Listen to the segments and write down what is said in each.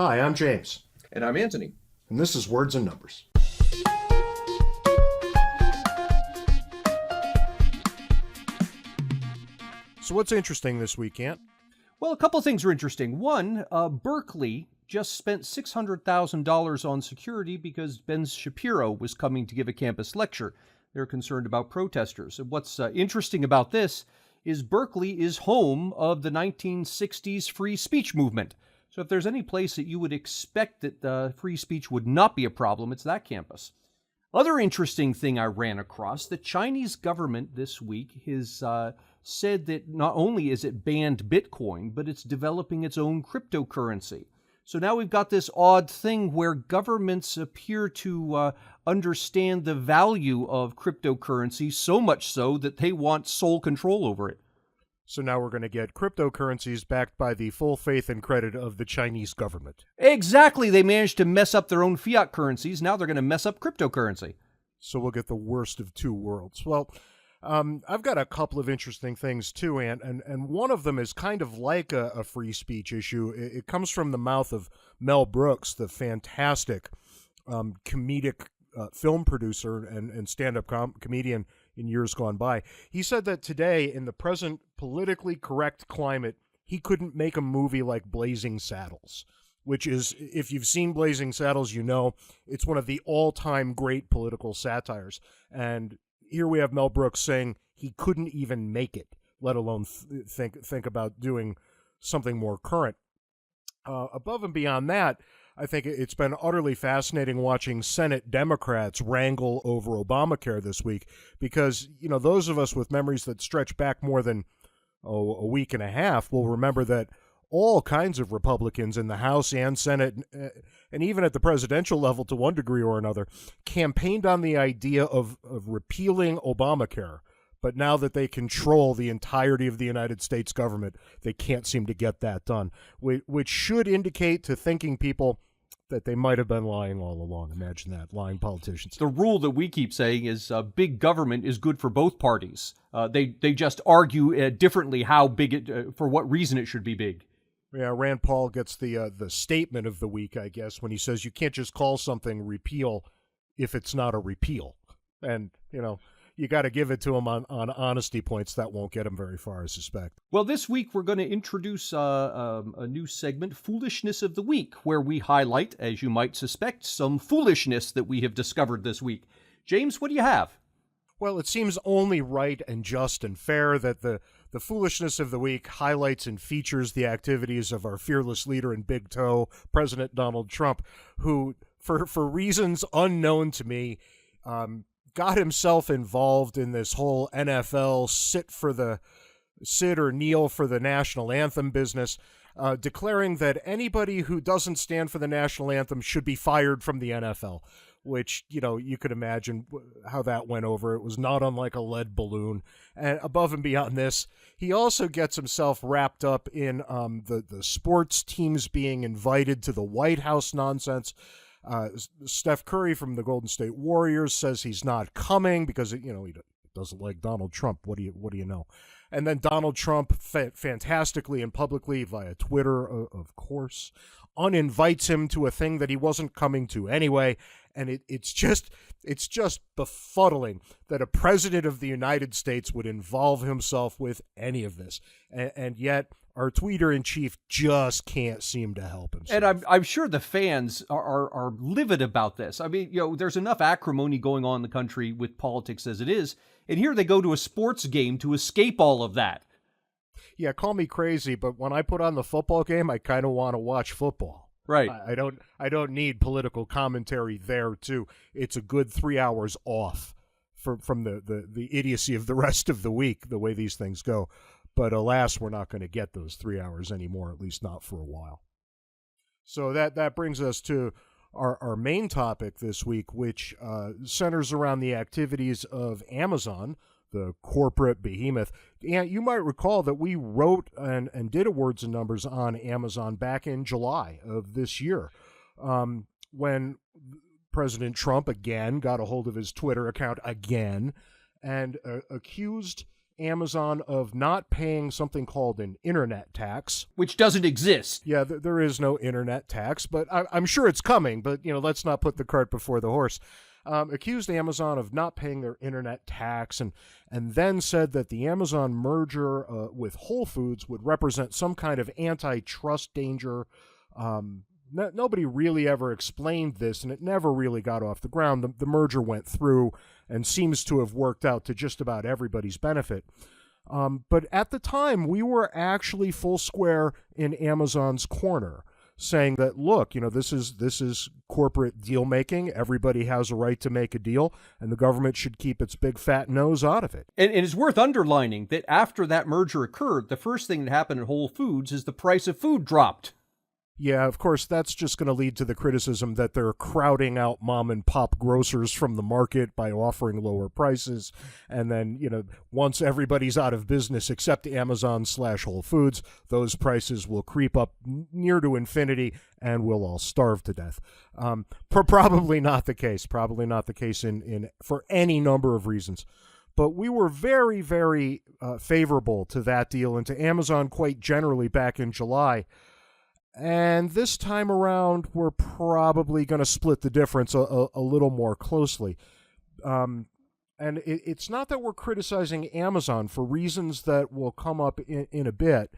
Hi, I'm James. And I'm Anthony. And this is Words and Numbers. So what's interesting this week, Ant? Well, a couple of things are interesting. One, Berkeley just spent $600,000 on security because Ben Shapiro was coming to give a campus lecture. They're concerned about protesters. And what's interesting about this is Berkeley is home of the 1960s free speech movement. So if there's any place that you would expect that free speech would not be a problem, it's that campus. Other interesting thing I ran across, the Chinese government this week has said that not only is it banned Bitcoin, but it's developing its own cryptocurrency. So now we've got this odd thing where governments appear to understand the value of cryptocurrency, so much so that they want sole control over it. So now we're going to get cryptocurrencies backed by the full faith and credit of the Chinese government. Exactly. They managed to mess up their own fiat currencies. Now they're going to mess up cryptocurrency. So we'll get the worst of two worlds. Well, I've got a couple of interesting things too, Ant, and one of them is kind of like a free speech issue. It comes from the mouth of Mel Brooks, the fantastic comedic film producer and stand-up comedian in years gone by. He said that today, in the present politically correct climate, he couldn't make a movie like Blazing Saddles, which is, if you've seen Blazing Saddles, you know it's one of the all-time great political satires. And here we have Mel Brooks saying he couldn't even make it, let alone think about doing something more current. Above and beyond that, I think it's been utterly fascinating watching Senate Democrats wrangle over Obamacare this week because, you know, those of us with memories that stretch back more than a week and a half will remember that all kinds of Republicans in the House and Senate, and even at the presidential level to one degree or another, campaigned on the idea of repealing Obamacare. But now that they control the entirety of the United States government, they can't seem to get that done, which should indicate to thinking people that they might have been lying all along. Imagine that, lying politicians. The rule that we keep saying is big government is good for both parties. They just argue differently how big it, for what reason it should be big. Yeah, Rand Paul gets the statement of the week, I guess, when he says you can't just call something repeal if it's not a repeal. And, you know, you got to give it to him on honesty points. That won't get him very far, I suspect. Well, this week we're going to introduce a new segment, Foolishness of the Week, where we highlight, as you might suspect, some foolishness that we have discovered this week. James, what do you have? Well, it seems only right and just and fair that the Foolishness of the Week highlights and features the activities of our fearless leader and big toe, President Donald Trump, who, for reasons unknown to me, got himself involved in this whole NFL sit or kneel for the national anthem business, declaring that anybody who doesn't stand for the national anthem should be fired from the NFL, which, you know, you could imagine how that went over. It was not unlike a lead balloon. And above and beyond this, he also gets himself wrapped up in the sports teams being invited to the White House nonsense. Steph Curry from the Golden State Warriors says he's not coming because, you know, he doesn't like Donald Trump. What do you know? And then Donald Trump fantastically and publicly via Twitter, of course, uninvites him to a thing that he wasn't coming to anyway. And it's just befuddling that a president of the United States would involve himself with any of this. And yet our tweeter-in-chief just can't seem to help himself. And I'm sure the fans are livid about this. I mean, you know, there's enough acrimony going on in the country with politics as it is. And here they go to a sports game to escape all of that. Yeah, call me crazy, but when I put on the football game, I kind of want to watch football. Right. I don't need political commentary there too. It's a good 3 hours off from the idiocy of the rest of the week, the way these things go. But alas, we're not going to get those 3 hours anymore, at least not for a while. So that brings us to our main topic this week, which centers around the activities of Amazon, the corporate behemoth. And you might recall that we wrote and did a Words and Numbers on Amazon back in July of this year, when President Trump again got a hold of his Twitter account again and accused Amazon of not paying something called an internet tax. Which doesn't exist. Yeah, there is no internet tax, but I'm sure it's coming. But, let's not put the cart before the horse. Accused Amazon of not paying their internet tax and then said that the Amazon merger with Whole Foods would represent some kind of antitrust danger. Nobody really ever explained this, and it never really got off the ground. The merger went through and seems to have worked out to just about everybody's benefit. But at the time, we were actually full square in Amazon's corner, saying that, look, this is corporate deal making. Everybody has a right to make a deal, and the government should keep its big fat nose out of it. And it's worth underlining that after that merger occurred, the first thing that happened at Whole Foods is the price of food dropped. Yeah, of course, that's just going to lead to the criticism that they're crowding out mom and pop grocers from the market by offering lower prices. And then, once everybody's out of business except Amazon/Whole Foods, those prices will creep up near to infinity and we'll all starve to death. Probably not the case. Probably not the case for any number of reasons. But we were very, very favorable to that deal and to Amazon quite generally back in July. And this time around, we're probably going to split the difference a little more closely. And it's not that we're criticizing Amazon for reasons that will come up in a bit,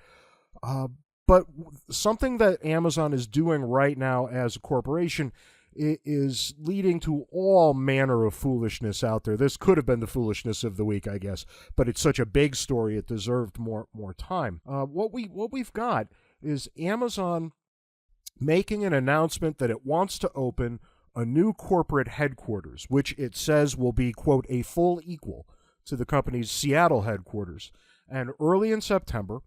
but something that Amazon is doing right now as a corporation is leading to all manner of foolishness out there. This could have been the foolishness of the week, I guess, but it's such a big story, it deserved more time. What we've got is Amazon making an announcement that it wants to open a new corporate headquarters, which it says will be, quote, a full equal to the company's Seattle headquarters. And early in September,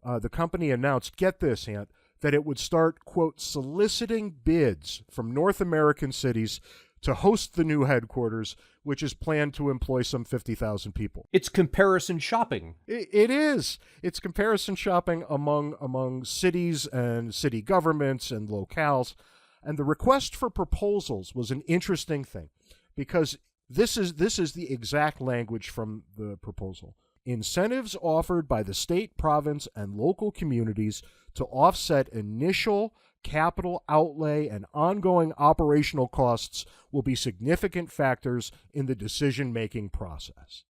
the company announced, get this, Ant, that it would start, quote, soliciting bids from North American cities to host the new headquarters, which is planned to employ some 50,000 people. It's comparison shopping. It is. It's comparison shopping among cities and city governments and locales. And the request for proposals was an interesting thing because this is the exact language from the proposal. Incentives offered by the state, province, and local communities to offset initial capital outlay and ongoing operational costs will be significant factors in the decision-making process.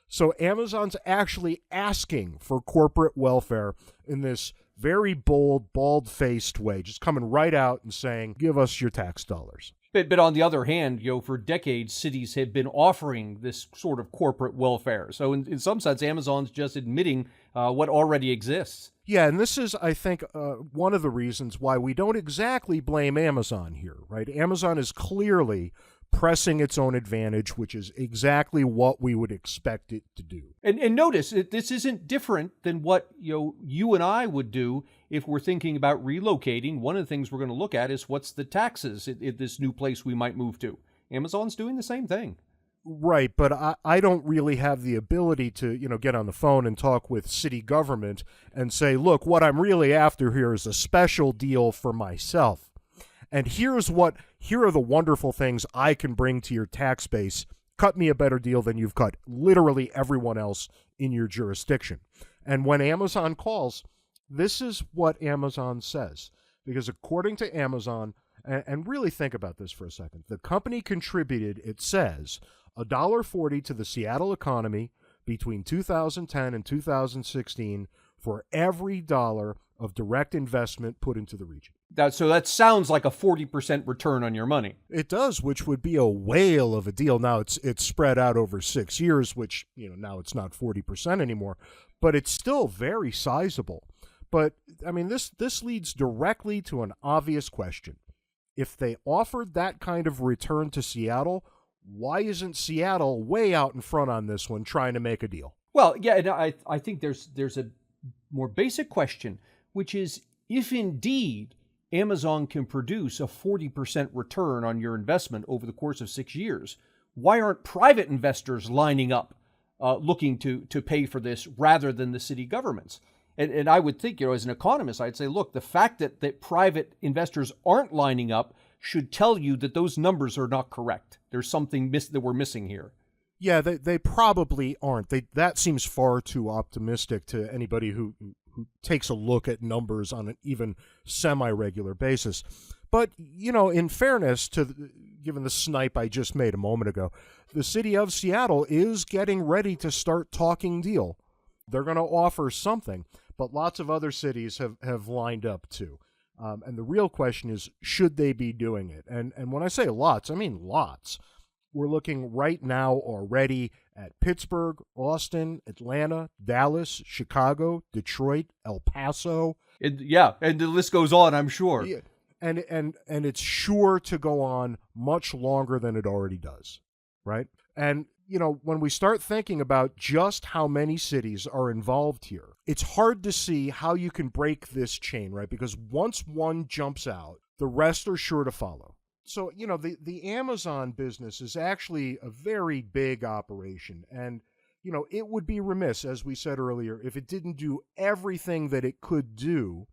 So Amazon's actually asking for corporate welfare in this very bold, bald-faced way, just coming right out and saying, give us your tax dollars. But on the other hand, for decades, cities have been offering this sort of corporate welfare. So in some sense, Amazon's just admitting what already exists. Yeah, and this is, I think, one of the reasons why we don't exactly blame Amazon here, right? Amazon is clearly pressing its own advantage, which is exactly what we would expect it to do. And notice, this isn't different than what you and I would do if we're thinking about relocating. One of the things we're going to look at is what's the taxes at this new place we might move to. Amazon's doing the same thing. Right, but I don't really have the ability to, get on the phone and talk with city government and say, look, what I'm really after here is a special deal for myself. And here are the wonderful things I can bring to your tax base. Cut me a better deal than you've cut literally everyone else in your jurisdiction. And when Amazon calls, this is what Amazon says. Because according to Amazon, and really think about this for a second, the company contributed, it says, $1.40 to the Seattle economy between 2010 and 2016 for every dollar of direct investment put into the region. So that sounds like a 40% return on your money. It does, which would be a whale of a deal. Now it's spread out over 6 years, which, now it's not 40% anymore, but it's still very sizable. But I mean, this leads directly to an obvious question. If they offered that kind of return to Seattle, why isn't Seattle way out in front on this one trying to make a deal? Well, yeah, and I think there's a more basic question, which is if indeed Amazon can produce a 40% return on your investment over the course of 6 years, why aren't private investors lining up looking to pay for this rather than the city governments? And I would think, as an economist, I'd say, look, the fact that private investors aren't lining up should tell you that those numbers are not correct. There's something that we're missing here. Yeah, they probably aren't. That seems far too optimistic to anybody who takes a look at numbers on an even semi-regular basis. But, in fairness given the snipe I just made a moment ago, the city of Seattle is getting ready to start talking deal. They're going to offer something, but lots of other cities have lined up too. And the real question is, should they be doing it? And when I say lots, I mean lots. We're looking right now already at Pittsburgh, Austin, Atlanta, Dallas, Chicago, Detroit, El Paso. And the list goes on, I'm sure. Yeah, and it's sure to go on much longer than it already does, right? And, when we start thinking about just how many cities are involved here, it's hard to see how you can break this chain, right? Because once one jumps out, the rest are sure to follow. So, the Amazon business is actually a very big operation. And, it would be remiss, as we said earlier, if it didn't do everything that it could do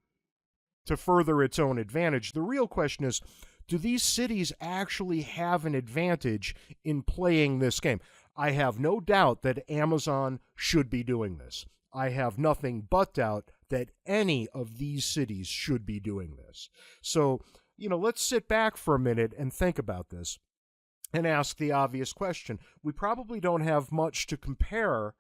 to further its own advantage. The real question is, do these cities actually have an advantage in playing this game? I have no doubt that Amazon should be doing this. I have nothing but doubt that any of these cities should be doing this. So, let's sit back for a minute and think about this and ask the obvious question. We probably don't have much to compare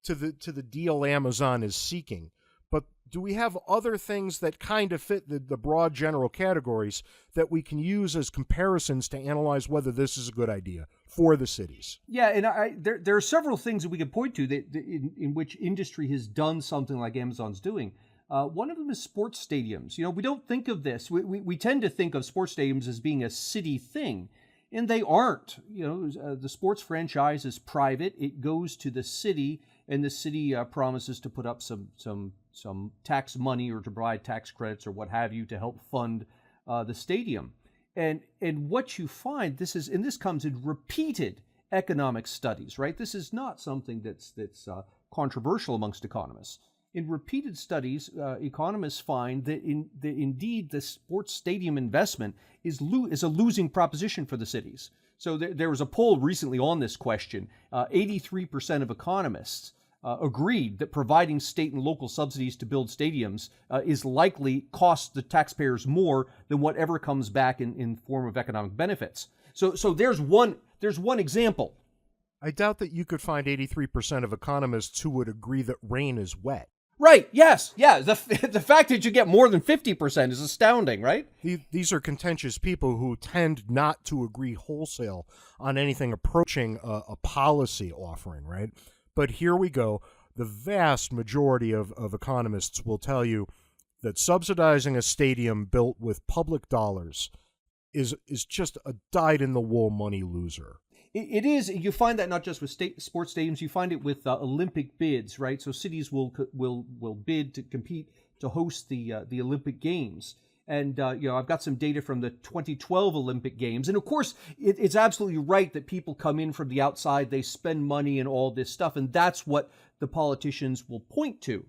to the deal Amazon is seeking, but do we have other things that kind of fit the broad general categories that we can use as comparisons to analyze whether this is a good idea for the cities? Yeah, and there are several things that we can point to that in which industry has done something like Amazon's doing. One of them is sports stadiums. We don't think of this. We tend to think of sports stadiums as being a city thing, and they aren't. The sports franchise is private. It goes to the city, and the city promises to put up some tax money or to provide tax credits or what have you to help fund the stadium. And what you find, this comes in repeated economic studies, right? This is not something that's controversial amongst economists. In repeated studies, economists find that indeed the sports stadium investment is a losing proposition for the cities. So there was a poll recently on this question. 83% of economists agreed that providing state and local subsidies to build stadiums is likely cost the taxpayers more than whatever comes back in form of economic benefits. So there's one example. I doubt that you could find 83% of economists who would agree that rain is wet. Right, yes, yeah. The fact that you get more than 50% is astounding, right? These are contentious people who tend not to agree wholesale on anything approaching a policy offering, right? But here we go. The vast majority of economists will tell you that subsidizing a stadium built with public dollars is just a dyed-in-the-wool money loser. It is. You find that not just with sports stadiums. You find it with Olympic bids, right? So cities will bid to compete to host the Olympic Games. And I've got some data from the 2012 Olympic Games, and of course, it's absolutely right that people come in from the outside, they spend money and all this stuff, and that's what the politicians will point to.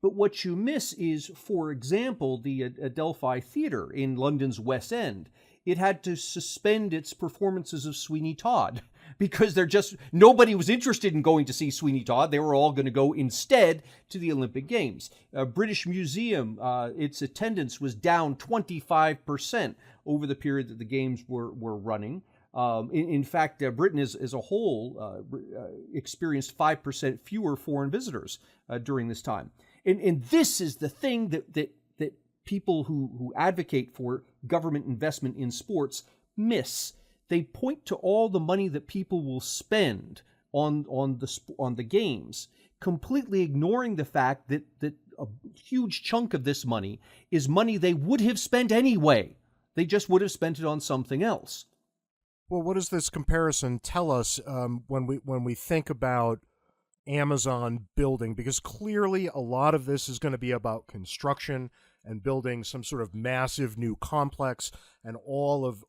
But what you miss is, for example, the Adelphi Theatre in London's West End. It had to suspend its performances of Sweeney Todd because nobody was interested in going to see Sweeney Todd. They were all going to go instead to the Olympic Games. British Museum, its attendance was down 25% over the period that the games were running. In fact, Britain as a whole experienced 5% fewer foreign visitors during this time. And this is the thing that people who advocate for government investment in sports miss. They point to all the money that people will spend on the games, completely ignoring the fact that a huge chunk of this money is money they would have spent anyway. They just would have spent it on something else. Well, what does this comparison tell us when we think about Amazon building? Because clearly a lot of this is going to be about construction and building some sort of massive new complex, and all of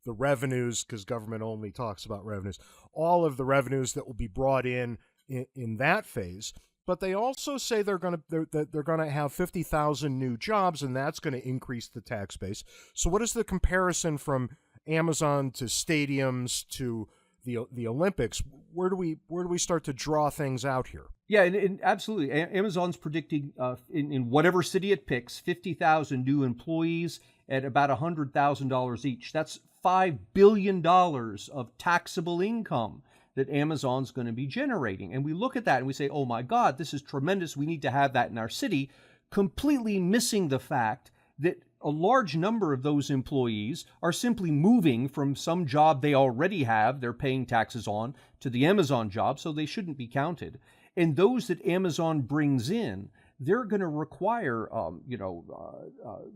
the revenues, because government only talks about revenues, all of the revenues that will be brought in that phase. But they also say they're going to have 50,000 new jobs, and that's going to increase the tax base. So what is the comparison from Amazon to stadiums to the Olympics. Where do we start to draw things out here? Yeah, and absolutely. Amazon's predicting in whatever city it picks, 50,000 new employees at about $100,000 each. That's $5 billion of taxable income that Amazon's going to be generating. And we look at that and we say, oh my God, this is tremendous. We need to have that in our city, completely missing the fact that a large number of those employees are simply moving from some job they already have, they're paying taxes on, to the Amazon job, so they shouldn't be counted. And those that Amazon brings in, they're going to require,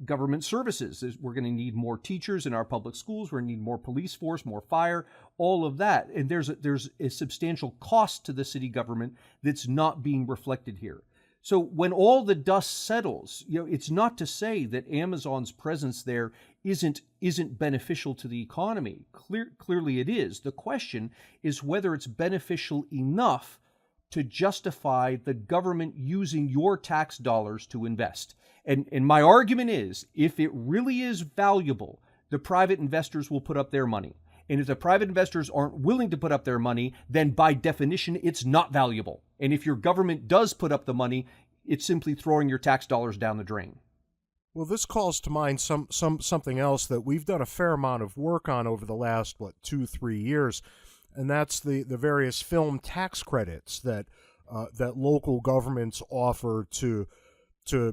government services. We're going to need more teachers in our public schools. We're going to need more police force, more fire, all of that. And there's a substantial cost to the city government that's not being reflected here. So when all the dust settles, it's not to say that Amazon's presence there isn't beneficial to the economy. Clearly it is. The question is whether it's beneficial enough to justify the government using your tax dollars to invest. And my argument is, if it really is valuable, the private investors will put up their money. And if the private investors aren't willing to put up their money, then by definition, it's not valuable. And if your government does put up the money, it's simply throwing your tax dollars down the drain. Well, this calls to mind something else that we've done a fair amount of work on over the last, 2-3 years, and that's the various film tax credits that local governments offer to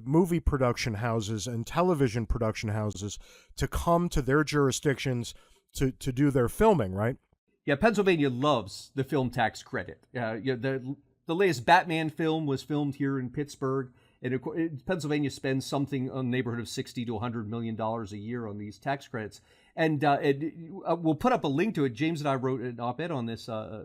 movie production houses and television production houses to come to their jurisdictions to do their filming, right? Yeah, Pennsylvania loves the film tax credit. The latest Batman film was filmed here in Pittsburgh, and Pennsylvania spends something on the neighborhood of $60 to $100 million a year on these tax credits. And we'll put up a link to it. James and I wrote an op-ed on this a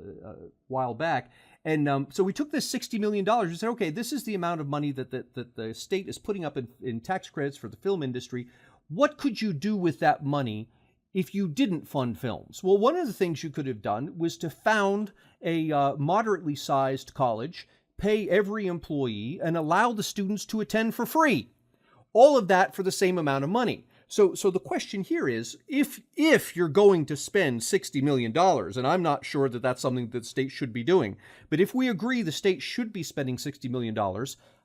while back. And so we took this $60 million and said, okay, this is the amount of money that the state is putting up in tax credits for the film industry. What could you do with that money if you didn't fund films? Well, one of the things you could have done was to found a moderately sized college, pay every employee, and allow the students to attend for free. All of that for the same amount of money. So the question here is, if you're going to spend $60 million, and I'm not sure that that's something that the state should be doing, but if we agree the state should be spending $60 million,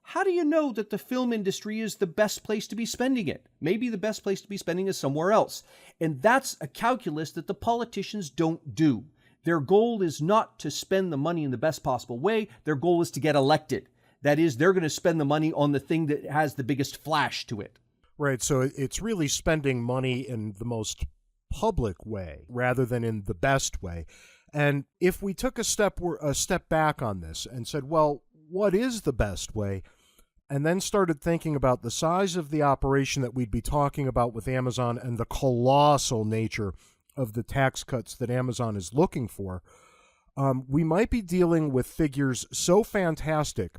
how do you know that the film industry is the best place to be spending it? Maybe the best place to be spending is somewhere else. And that's a calculus that the politicians don't do. Their goal is not to spend the money in the best possible way. Their goal is to get elected. That is, they're going to spend the money on the thing that has the biggest flash to it. Right, so it's really spending money in the most public way rather than in the best way. And if we took a step back on this and said, well, what is the best way? And then started thinking about the size of the operation that we'd be talking about with Amazon and the colossal nature of the tax cuts that Amazon is looking for, we might be dealing with figures so fantastic,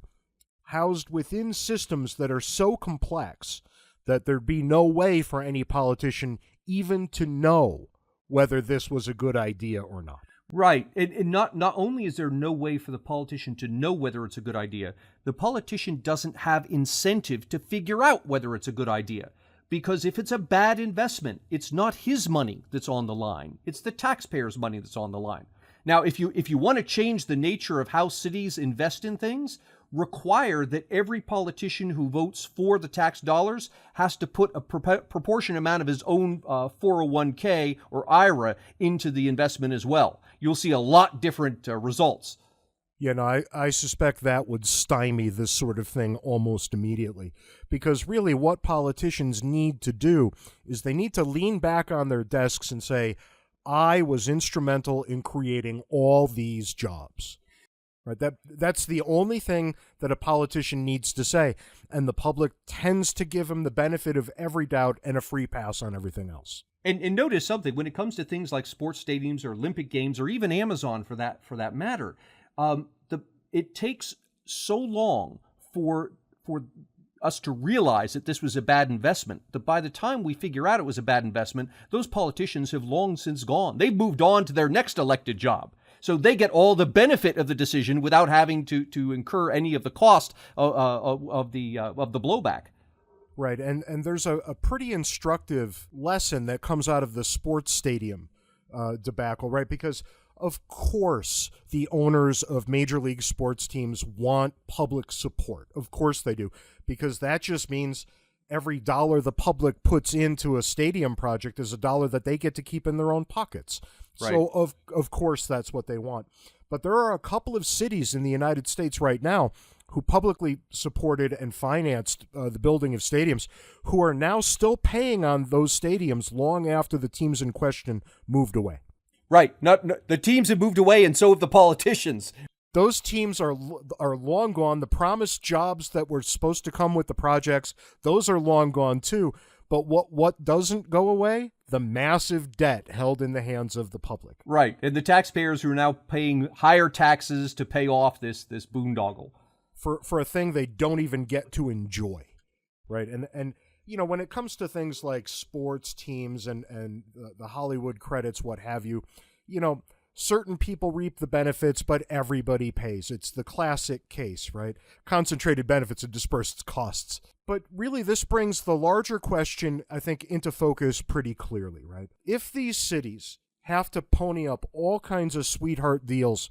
housed within systems that are so complex, that there'd be no way for any politician even to know whether this was a good idea or not. Right. And not only is there no way for the politician to know whether it's a good idea, the politician doesn't have incentive to figure out whether it's a good idea. Because if it's a bad investment, it's not his money that's on the line. It's the taxpayers' money that's on the line. Now, if you want to change the nature of how cities invest in things, require that every politician who votes for the tax dollars has to put a proportionate amount of his own 401k or IRA into the investment as well. You'll see a lot different results. Yeah, no, I suspect that would stymie this sort of thing almost immediately. Because really what politicians need to do is they need to lean back on their desks and say, I was instrumental in creating all these jobs. Right? That's the only thing that a politician needs to say. And the public tends to give him the benefit of every doubt and a free pass on everything else. And notice something, when it comes to things like sports stadiums or Olympic Games or even Amazon for that matter, it takes so long for us to realize that this was a bad investment, that by the time we figure out it was a bad investment, those politicians have long since gone. They've moved on to their next elected job. So they get all the benefit of the decision without having to incur any of the cost of the blowback. Right, and there's a pretty instructive lesson that comes out of the sports stadium debacle, right? Because Of course, the owners of Major League sports teams want public support. Of course they do, because that just means every dollar the public puts into a stadium project is a dollar that they get to keep in their own pockets. Right. So, of course, that's what they want. But there are a couple of cities in the United States right now who publicly supported and financed the building of stadiums, who are now still paying on those stadiums long after the teams in question moved away. Right. The teams have moved away, and so have the politicians. Those teams are long gone. The promised jobs that were supposed to come with the projects, those are long gone too. But what doesn't go away? The massive debt held in the hands of the public. Right. And the taxpayers who are now paying higher taxes to pay off this boondoggle. For a thing they don't even get to enjoy. Right. And you know, when it comes to things like sports teams and the Hollywood credits, what have you, you know, certain people reap the benefits, but everybody pays. It's the classic case, right? Concentrated benefits and dispersed costs. But really, this brings the larger question, I think, into focus pretty clearly, right? If these cities have to pony up all kinds of sweetheart deals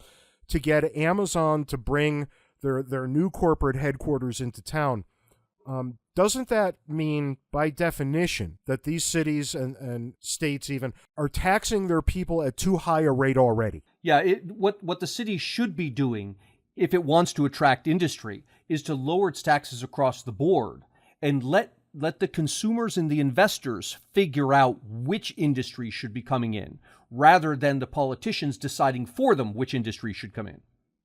to get Amazon to bring their new corporate headquarters into town, doesn't that mean, by definition, that these cities and states even are taxing their people at too high a rate already? Yeah, what the city should be doing, if it wants to attract industry, is to lower its taxes across the board and let the consumers and the investors figure out which industry should be coming in, rather than the politicians deciding for them which industry should come in.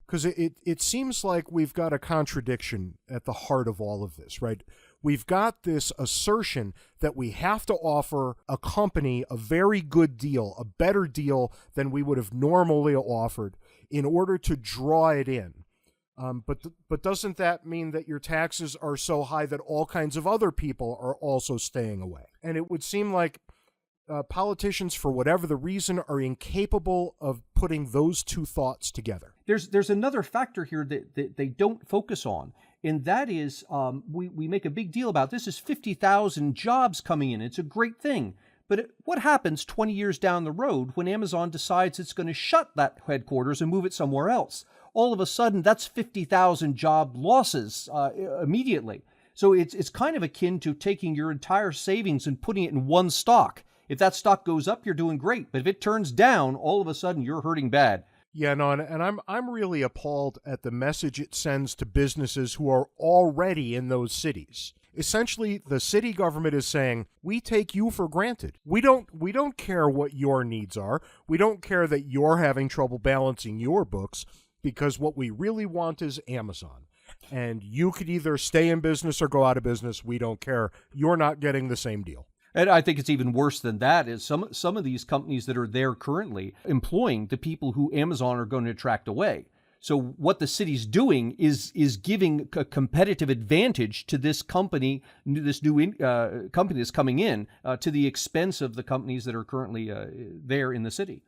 Because it seems like we've got a contradiction at the heart of all of this, right? We've got this assertion that we have to offer a company a very good deal, a better deal than we would have normally offered in order to draw it in. But doesn't that mean that your taxes are so high that all kinds of other people are also staying away? And it would seem like politicians, for whatever the reason, are incapable of putting those two thoughts together. There's another factor here that they don't focus on, and that is we make a big deal about this is 50,000 jobs coming in. It's a great thing. But what happens 20 years down the road when Amazon decides it's going to shut that headquarters and move it somewhere else? All of a sudden, that's 50,000 job losses immediately. So it's kind of akin to taking your entire savings and putting it in one stock. If that stock goes up, you're doing great. But if it turns down, all of a sudden you're hurting bad. Yeah, no, and I'm really appalled at the message it sends to businesses who are already in those cities. Essentially, the city government is saying, we take you for granted. We don't care what your needs are. We don't care that you're having trouble balancing your books, because what we really want is Amazon. And you could either stay in business or go out of business. We don't care. You're not getting the same deal. And I think it's even worse than that is some of these companies that are there currently employing the people who Amazon are going to attract away. So what the city's doing is giving a competitive advantage to this company, this new company that's coming in, to the expense of the companies that are currently there in the city.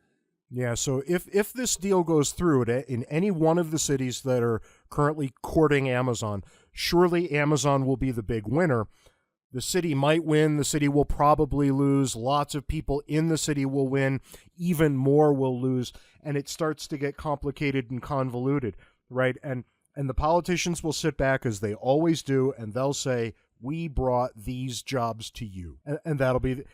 Yeah, so if this deal goes through in any one of the cities that are currently courting Amazon, surely Amazon will be the big winner. The city might win. The city will probably lose. Lots of people in the city will win. Even more will lose. And it starts to get complicated and convoluted, right? And the politicians will sit back, as they always do, and they'll say, we brought these jobs to you. And that'll be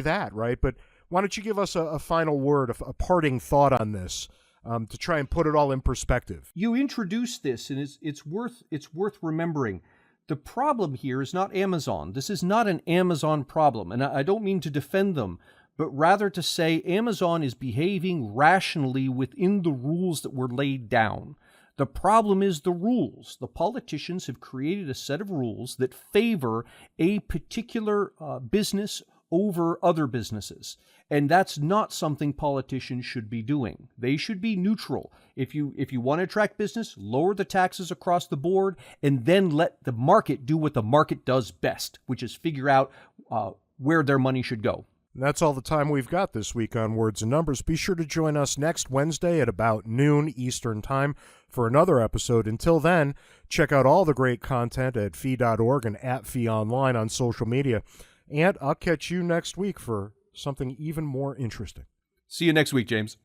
that, right? But why don't you give us a final word, a parting thought on this, to try and put it all in perspective? You introduced this, and it's worth remembering. The problem here is not Amazon. This is not an Amazon problem, and I don't mean to defend them, but rather to say Amazon is behaving rationally within the rules that were laid down. The problem is the rules. The politicians have created a set of rules that favor a particular business over other businesses. And that's not something politicians should be doing. They should be neutral. If you want to attract business, lower the taxes across the board, and then let the market do what the market does best, which is figure out where their money should go. And that's all the time we've got this week on Words and Numbers. Be sure to join us next Wednesday at about noon Eastern Time for another episode. Until then, check out all the great content at fee.org and at Fee Online on social media. And I'll catch you next week for something even more interesting. See you next week, James.